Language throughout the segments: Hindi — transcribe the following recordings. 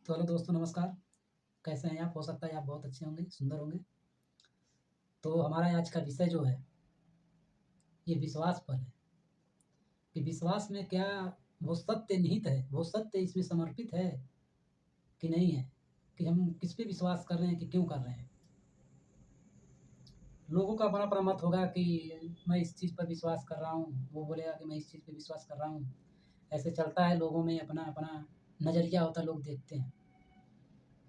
तो हेलो दोस्तों, नमस्कार। कैसे हैं आप? हो सकता है आप बहुत अच्छे होंगे, सुंदर होंगे। तो हमारा आज का विषय जो है, ये विश्वास पर है कि विश्वास में क्या वो सत्य निहित है, वो सत्य इसमें समर्पित है कि नहीं है, कि हम किस पे विश्वास कर रहे हैं, कि क्यों कर रहे हैं। लोगों का अपना-अपना मत होगा कि मैं इस चीज़ पर विश्वास कर रहा हूँ, वो बोलेगा कि मैं इस चीज़ पे विश्वास कर रहा हूँ। ऐसे चलता है, लोगों में अपना-अपना नज़रिया होता है, लोग देखते हैं।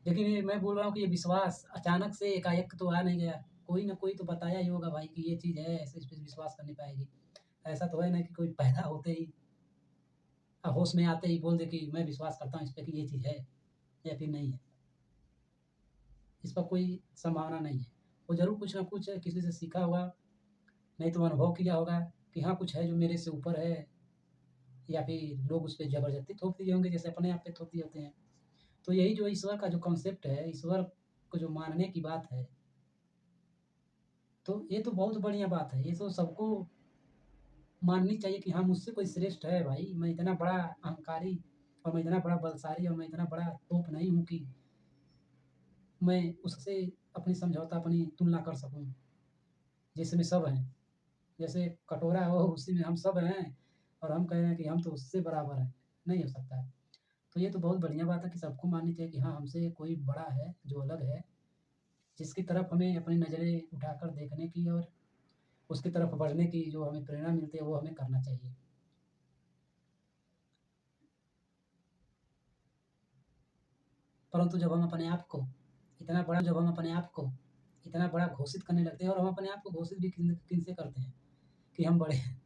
लेकिन ये मैं बोल रहा हूँ कि ये विश्वास अचानक से एकाएक तो आ नहीं गया। कोई न कोई तो बताया ही होगा भाई कि ये चीज़ है, ऐसे इस पे विश्वास करनी पाएगी। ऐसा तो है नहीं कि कोई पैदा होते ही होश में आते ही बोल दे कि मैं विश्वास करता हूँ इस पे कि ये चीज़ है या फिर नहीं है। इस पर कोई संभावना नहीं है। वो ज़रूर कुछ न कुछ किसी से सीखा होगा, नहीं तो अनुभव किया होगा कि हाँ, कुछ है जो मेरे से ऊपर है, या फिर लोग उस पे ज़बरदस्ती थोप दिए होंगे जैसे अपने आप पे थोप दिए होते हैं। तो यही जो ईश्वर का जो कॉन्सेप्ट है, ईश्वर को जो मानने की बात है, तो ये तो बहुत बढ़िया बात है। ये तो सबको माननी चाहिए कि हाँ, मुझसे कोई श्रेष्ठ है भाई। मैं इतना बड़ा अहंकारी और मैं इतना बड़ा बलशाली और मैं इतना बड़ा तोप नहीं हूँ कि मैं उससे अपनी समझौता, अपनी तुलना कर सकूँ, जिसमें सब हैं। जैसे कटोरा हो, उसी में हम सब हैं और हम कह रहे हैं कि हम तो उससे बराबर हैं, नहीं हो सकता है। तो ये तो बहुत बढ़िया बात है कि सबको माननी चाहिए कि हाँ, हमसे कोई बड़ा है, जो अलग है, जिसकी तरफ हमें अपनी नज़रें उठाकर देखने की और उसकी तरफ बढ़ने की जो हमें प्रेरणा मिलती है, वो हमें करना चाहिए। परंतु जब हम अपने आप को इतना बड़ा घोषित करने लगते हैं और हम अपने आप को घोषित भी किनसे करते हैं कि हम बड़े हैं।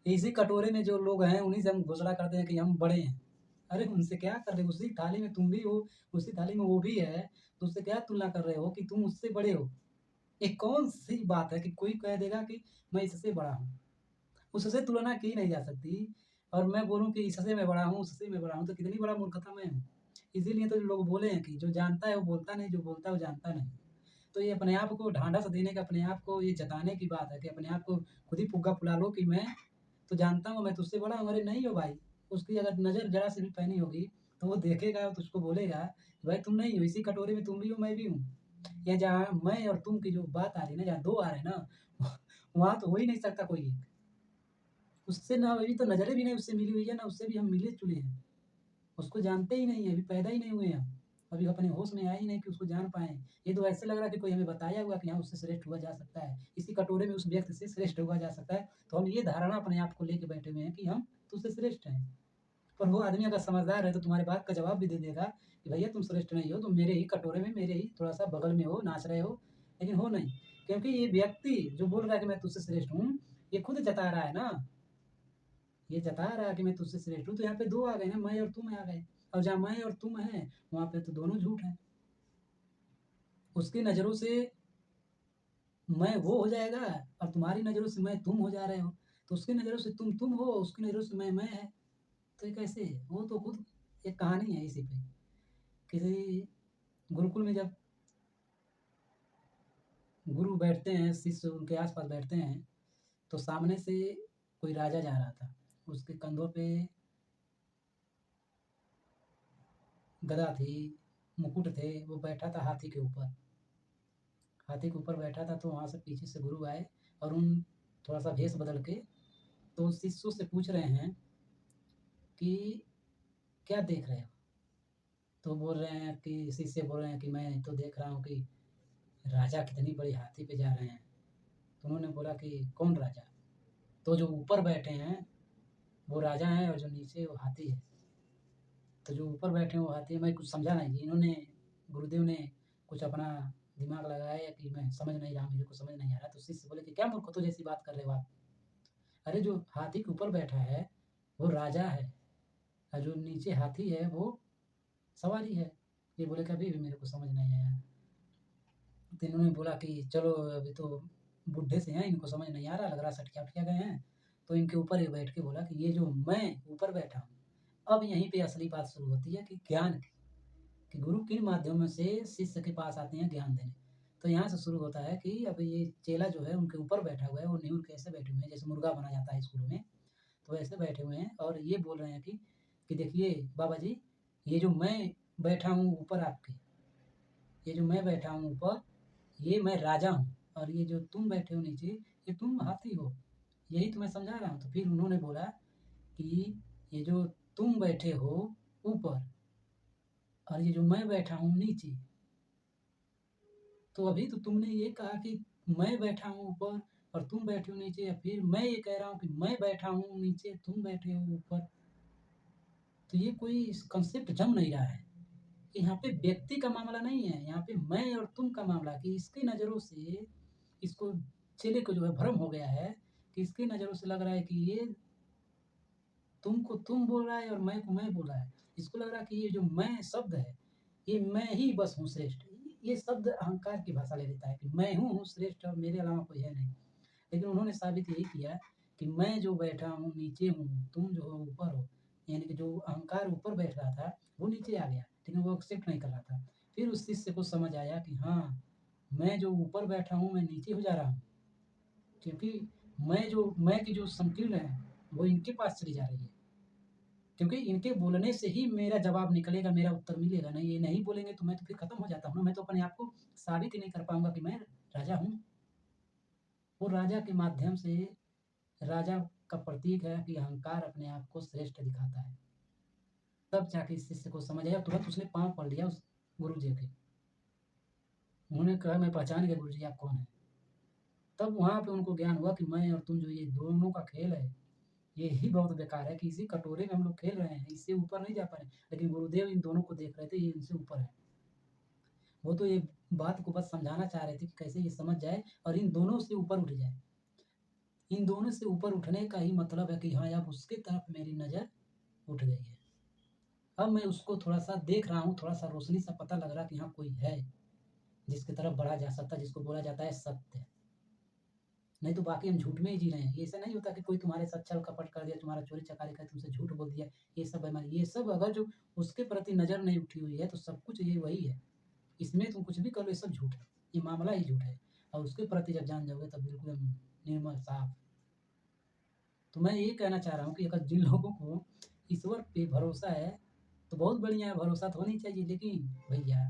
इसी कटोरे में जो लोग हैं, उन्हीं से हम घोषणा करते हैं कि हम बड़े हैं। अरे उनसे क्या कर रहे हो? उसी थाली में तुम भी हो, उसी थाली में वो भी है, तो उससे क्या तुलना कर रहे हो कि तुम उससे बड़े हो? ये कौन-सी बात है कि कोई कह देगा कि मैं इससे बड़ा हूँ? उससे तुलना की नहीं जा सकती और मैं बोलूँ कि इससे मैं बड़ा हूँ, उससे मैं बड़ा हूँ, तो कितनी बड़ा मूर्खता मैं हूँ। इसीलिए तो लोग बोले हैं कि जो जानता है वो बोलता नहीं, जो बोलता है वो जानता नहीं। तो ये अपने आप को ढाँढस देने का, अपने आप को ये जताने की बात है कि अपने आप को खुद ही फुग्गा फुला लो कि मैं तो जानता हूँ, मैं तुझसे बड़ा हूँ। अरे नहीं हो भाई, उसकी अगर नज़र ज़रा सी भी पैनी होगी, तो वो देखेगा और तुझको बोलेगा, भाई तुम नहीं हो, इसी कटोरे में तुम भी हो, मैं भी हूँ। या जहाँ मैं और तुम की जो बात आ रही है ना, जहाँ 2 आ रहे हैं ना, वहाँ तो हो ही नहीं सकता कोई एक। उससे ना अभी तो नज़रें भी नहीं उससे मिली हुई है, ना उससे भी हम मिले-जुले हैं। उसको जानते ही नहीं हैं, अभी पैदा ही नहीं हुए हम। अभी अपने होश में आए ही नहीं कि उसको जान पाएँ। ये तो ऐसे लग रहा है कि कोई हमें बताया हुआ कि हाँ, उससे श्रेष्ठ हुआ जा सकता है। इसी कटोरे में उस व्यक्ति से श्रेष्ठ हुआ जा सकता है। तो हम ये धारणा अपने आप को लेके बैठे हुए हैं कि हम तुझसे श्रेष्ठ हैं। पर वो आदमी अगर समझदार है तो तुम्हारी बात का जवाब भी दे देगा कि भैया तुम श्रेष्ठ नहीं हो, तुम मेरे ही कटोरे में, मेरे ही थोड़ा-सा बगल में हो, नाच रहे हो, लेकिन हो नहीं। क्योंकि ये व्यक्ति जो बोल रहा है कि मैं तुझसे श्रेष्ठ हूँ, ये खुद जता रहा है ना, ये जता रहा है कि मैं तुझसे श्रेष्ठ हूँ, तो यहाँ पे 2 आ गए ना, मैं और तुम आ गए। और जहाँ मैं और तुम हैं, वहाँ पे तो दोनों झूठ हैं। उसकी नज़रों से मैं वो हो जाएगा और तुम्हारी नज़रों से मैं तुम हो जा रहे हो। तो उसकी नज़रों से तुम हो, उसकी नज़रों से मैं है। तो ये कैसे है? वो तो खुद एक कहानी है इसी पे। किसी गुरुकुल में जब गुरु बैठते हैं, शिष्य उनके आस-पास बैठते हैं, तो सामने से कोई राजा जा रहा था। उसके कंधों पे गदा थी, मुकुट थे, वो बैठा था हाथी के ऊपर। हाथी के ऊपर बैठा था, तो वहाँ से पीछे से गुरु आए और उन थोड़ा-सा भेष बदल के तो शिष्यों से पूछ रहे हैं कि क्या देख रहे हो? तो बोल रहे हैं कि शिष्य बोल रहे हैं कि मैं तो देख रहा हूँ कि राजा कितनी बड़ी हाथी पे जा रहे हैं। तो उन्होंने बोला कि कौन राजा? तो जो ऊपर बैठे हैं, वो राजा हैं और जो नीचे वो हाथी है। तो जो ऊपर बैठे हैं वो हाथी है। मैं कुछ समझा नहीं। इन्होंने गुरुदेव ने कुछ अपना दिमाग लगाया कि मैं समझ नहीं रहा, मेरे को समझ नहीं आ रहा। तो शिष्य बोले कि क्या मूर्खत्व जैसी बात कर रहे हो आप? अरे जो हाथी के ऊपर बैठा है, वो राजा है और जो नीचे हाथी है, वो सवारी है। ये बोले कि अभी भी मेरे को समझ नहीं आया। तो इन्होंने बोला कि चलो अभी तो बुड्ढे से हैं, इनको समझ नहीं आ रहा, लग रहा है सटकिया-वटकिया गए हैं। तो इनके ऊपर ये बैठ के बोला कि ये जो मैं ऊपर बैठा हूँ, अब यहीं पे असली बात शुरू होती है कि ज्ञान की, कि गुरु किन माध्यमों से शिष्य के पास आते हैं ज्ञान देने। तो यहाँ से शुरू होता है कि अब ये चेला जो है उनके ऊपर बैठा हुआ है, वो न्यून के ऐसे बैठे हुए हैं, जैसे मुर्गा बना जाता है स्कूलों में, तो ऐसे बैठे हुए हैं और ये बोल रहे हैं कि देखिए बाबा जी, ये जो मैं बैठा हूँ ऊपर आपके, ये जो मैं बैठा हूँ ऊपर, ये मैं राजा हूँ और ये जो तुम बैठे हो नीचे, ये तुम हाथी हो। यही तो मैं समझा रहा हूँ। तो फिर उन्होंने बोला कि ये जो तुम बैठे हो ऊपर और ये जो मैं बैठा हूँ नीचे, तो अभी तो तुमने ये कहा कि मैं बैठा हूँ ऊपर और तुम बैठे हो नीचे, या फिर मैं ये कह रहा हूँ कि मैं बैठा हूँ नीचे, तुम बैठे हो ऊपर। तो ये कोई कंसेप्ट जम नहीं रहा है। यहाँ पे व्यक्ति का मामला नहीं है, यहाँ पे मैं और तुम का मामला, कि इसकी नज़रों से इसको चेले को जो है भ्रम हो गया है कि इसकी नज़रों से लग रहा है कि ये तुमको तुम बोल रहा है और मैं को मैं बोल रहा है। इसको लग रहा है कि ये जो मैं शब्द है, ये मैं ही बस हूँ श्रेष्ठ। ये शब्द अहंकार की भाषा ले लेता है कि मैं हूँ श्रेष्ठ और मेरे अलावा कोई है नहीं। लेकिन उन्होंने साबित यही किया कि मैं जो बैठा हूँ नीचे हूँ, तुम जो हो ऊपर हो। यानी कि जो अहंकार ऊपर बैठ रहा था वो नीचे आ गया, लेकिन वो एक्सेप्ट नहीं कर रहा था। फिर उस शिष्य को समझ आया कि हाँ, मैं जो ऊपर बैठा हूँ मैं नीचे हो जा रहा हूँ, क्योंकि मैं की जो संकीर्ण है वो इनके पास चली जा रही है। क्योंकि इनके बोलने से ही मेरा जवाब निकलेगा, मेरा उत्तर मिलेगा। नहीं, ये नहीं बोलेंगे तो मैं तो फिर खत्म हो जाता हूँ ना, मैं तो अपने आप को साबित ही नहीं कर पाऊँगा कि मैं राजा हूँ। वो राजा के माध्यम से, राजा का प्रतीक है कि अहंकार अपने आप को श्रेष्ठ दिखाता है। तब जाके इस शिष्य को समझ आया, तुरंत उसने पाँव पड़ लिया उस गुरुजी के। उन्होंने कहा, मैं पहचान गया गुरुजी आप कौन हैं। तब वहाँ पे उनको ज्ञान हुआ कि मैं और तुम जो ये दोनों का खेल है, ये ही बहुत बेकार है कि इसी कटोरे में हम लोग खेल रहे हैं, इससे ऊपर नहीं जा पा रहे। लेकिन गुरुदेव इन दोनों को देख रहे थे, ये इनसे ऊपर है। वो तो ये बात को बस समझाना चाह रहे थे कि कैसे ये समझ जाए और इन दोनों से ऊपर उठ जाए। इन दोनों से ऊपर उठने का ही मतलब है कि हाँ, अब उसके तरफ मेरी नज़र उठ गई है। अब मैं उसको थोड़ा-सा देख रहा हूँ, थोड़ा-सा रोशनी सा पता लग रहा है कि हाँ, कोई है, जिसकी तरफ बढ़ा जा सकता है, जिसको बोला जाता है सत्य। नहीं तो बाकी हम झूठ में ही जी रहे हैं। ये ऐसा नहीं होता कि कोई तुम्हारे साथ छल-कपट कर दिया, तुम्हारा चोरी-चकारी कर तुमसे झूठ बोल दिया, ये सब बेईमानी। ये सब अगर जो उसके प्रति नज़र नहीं उठी हुई है, तो सब कुछ ये वही है। इसमें तुम कुछ भी कर लो, ये सब झूठ है। ये मामला ही झूठ है और उसके प्रति जब जान जाओगे तब बिल्कुल निर्मल साफ। तो मैं ये कहना चाह रहा हूँ कि अगर जिन लोगों को ईश्वर पे भरोसा है, तो बहुत बढ़िया है, भरोसा तो होनी चाहिए। लेकिन भैया,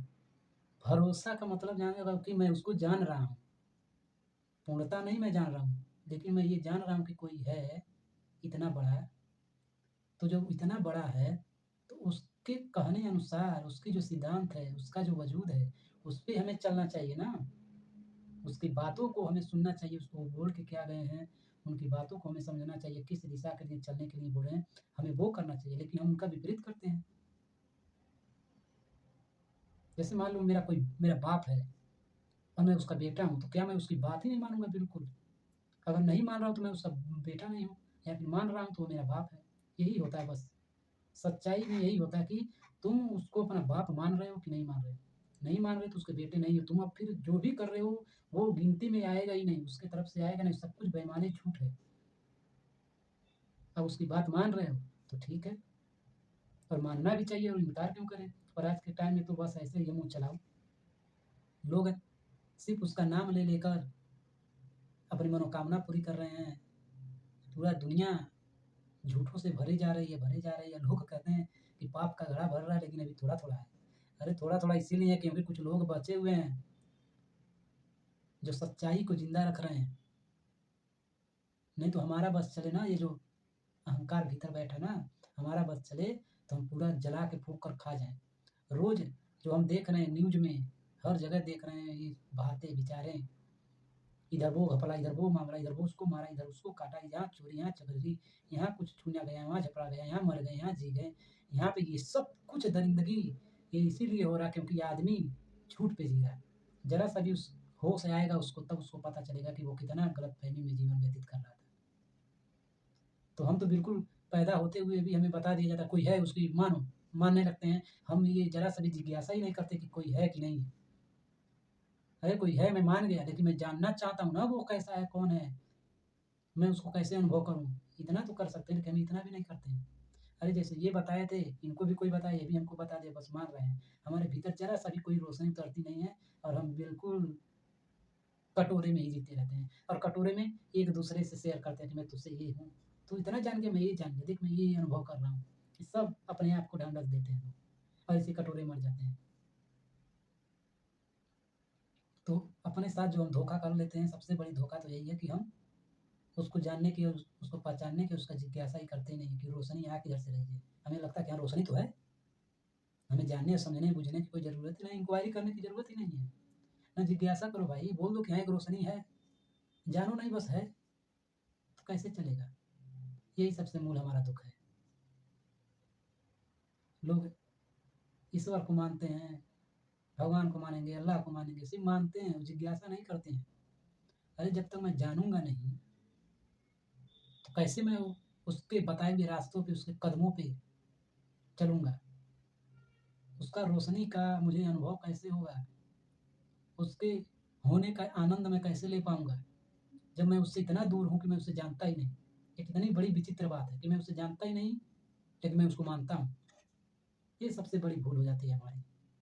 भरोसा का मतलब जानिएगा कि मैं उसको जान रहा हूँ। पूर्णतः नहीं मैं जान रहा हूँ, लेकिन मैं ये जान रहा हूँ कि कोई है इतना बड़ा। तो जब इतना बड़ा है, तो उसके कहने अनुसार, उसकी जो सिद्धांत है, उसका जो वजूद है, उस पे हमें चलना चाहिए ना। उसकी बातों को हमें सुनना चाहिए, उसको वो बोल के क्या गए हैं, उनकी बातों को हमें समझना चाहिए, किस दिशा के लिए चलने के लिए बोले हैं, हमें वो करना चाहिए। लेकिन हम उनका विपरीत करते हैं। जैसे मान लो मेरा बाप है और मैं उसका बेटा हूँ, तो क्या मैं उसकी बात ही नहीं मानूँगा? बिल्कुल। अगर नहीं मान रहा हूँ तो मैं उसका बेटा नहीं हूँ, या फिर मान रहा हूँ तो वो मेरा बाप है। यही होता है बस। सच्चाई में यही होता है कि तुम उसको अपना बाप मान रहे हो कि नहीं मान रहे हो। नहीं मान रहे तो उसके बेटे नहीं हो तुम। अब फिर जो भी कर रहे हो वो गिनती में आएगा ही नहीं, उसके तरफ से आएगा नहीं, सब कुछ बेईमानी झूठ है। अब उसकी बात मान रहे हो तो ठीक है, और मानना भी चाहिए, और इनकार क्यों करें। और आज के टाइम में तो बस ऐसे ही मुँह चलाओ लोग हैं, सिर्फ़ उसका नाम ले लेकर अपनी मनोकामना पूरी कर रहे हैं। पूरा दुनिया झूठों से भरी जा रही है, भरी जा रही है। लोग कहते हैं कि पाप का घड़ा भर रहा है, लेकिन अभी थोड़ा-थोड़ा है। अरे थोड़ा-थोड़ा इसीलिए है क्योंकि कुछ लोग बचे हुए हैं, जो सच्चाई को ज़िंदा रख रहे हैं। नहीं तो हमारा बस चले ना, ये जो अहंकार भीतर बैठा ना, हमारा बस चले तो हम पूरा जला के फूँक कर खा जाएँ। रोज़ जो हम देख रहे हैं न्यूज़ में, हर जगह देख रहे हैं ये बातें, विचारें, इधर वो घपला, इधर वो मामला, इधर वो उसको मारा, इधर उसको काटा, यहाँ चोरी, यहाँ चकारी, यहाँ कुछ छूना गया, वहाँ झपड़ा गया, यहाँ मर गए, यहाँ जी गए। यहाँ पे ये सब कुछ दरिंदगी ये इसीलिए हो रहा है क्योंकि आदमी झूठ पे जी रहा है। ज़रा-सा भी उस होश आएगा उसको, तब उसको पता चलेगा कि वो कितना गलतफ़हमी में जीवन व्यतीत कर रहा था। तो हम तो बिल्कुल पैदा होते हुए भी हमें बता दिया जाता है कोई है उसकी मानो, मानने लगते हैं। हम ये ज़रा-सा भी जिज्ञासा ही नहीं करते कि कोई है कि नहीं है। अरे कोई है, मैं मान गया, लेकिन मैं जानना चाहता हूँ ना वो कैसा है, कौन है? मैं उसको कैसे अनुभव करूँ? इतना तो कर सकते हैं, लेकिन हम इतना भी नहीं करते हैं। अरे जैसे ये बताए थे, इनको भी कोई बताए, ये भी हमको बता दिया, बस मान रहे हैं। हमारे भीतर ज़रा-सा भी कोई रोशनी उतरती नहीं है और हम बिल्कुल कटोरे में ही जीते रहते हैं, और कटोरे में एक-दूसरे से शेयर करते हैं कि मैं तुझसे ये हूँ, तू इतना जान गया, मैं ये जान गया, देख मैं ये अनुभव कर रहा हूँ। ये सब अपने आप को ढंढस देते हैं लोग। और इसी कटोरे में मर जाते हैं। तो अपने साथ जो हम धोखा कर लेते हैं, सबसे बड़ी धोखा तो यही है कि हम उसको जानने की, उसको पहचानने की, उसका जिज्ञासा ही करते नहीं कि रोशनी यहाँ किधर से रही है। हमें लगता है कि हाँ, रोशनी तो है। हमें जानने, समझने, बूझने की कोई ज़रूरत ही नहीं, इंक्वायरी करने की ज़रूरत ही नहीं है। ना जिज्ञासा करो भाई, बोल दो कि हाँ, एक रोशनी है। जानो नहीं, बस है। तो कैसे चलेगा? यही सबसे मूल हमारा दुःख है। लोग ईश्वर को मानते हैं, भगवान को मानेंगे, अल्लाह को मानेंगे, सिर्फ़ मानते हैं, जिज्ञासा नहीं करते हैं। अरे जब तक मैं जानूँगा नहीं, तो कैसे मैं उसके बताए हुए रास्तों पे, उसके कदमों पे चलूँगा? उसका रोशनी का मुझे अनुभव कैसे होगा? उसके होने का आनंद मैं कैसे ले पाऊँगा, जब मैं उससे इतना दूर हूँ कि मैं उसे जानता ही नहीं। ये कितनी बड़ी विचित्र बात है कि मैं उसे जानता ही नहीं, लेकिन मैं उसको मानता हूँ। ये सबसे बड़ी भूल हो जाती है हमारी।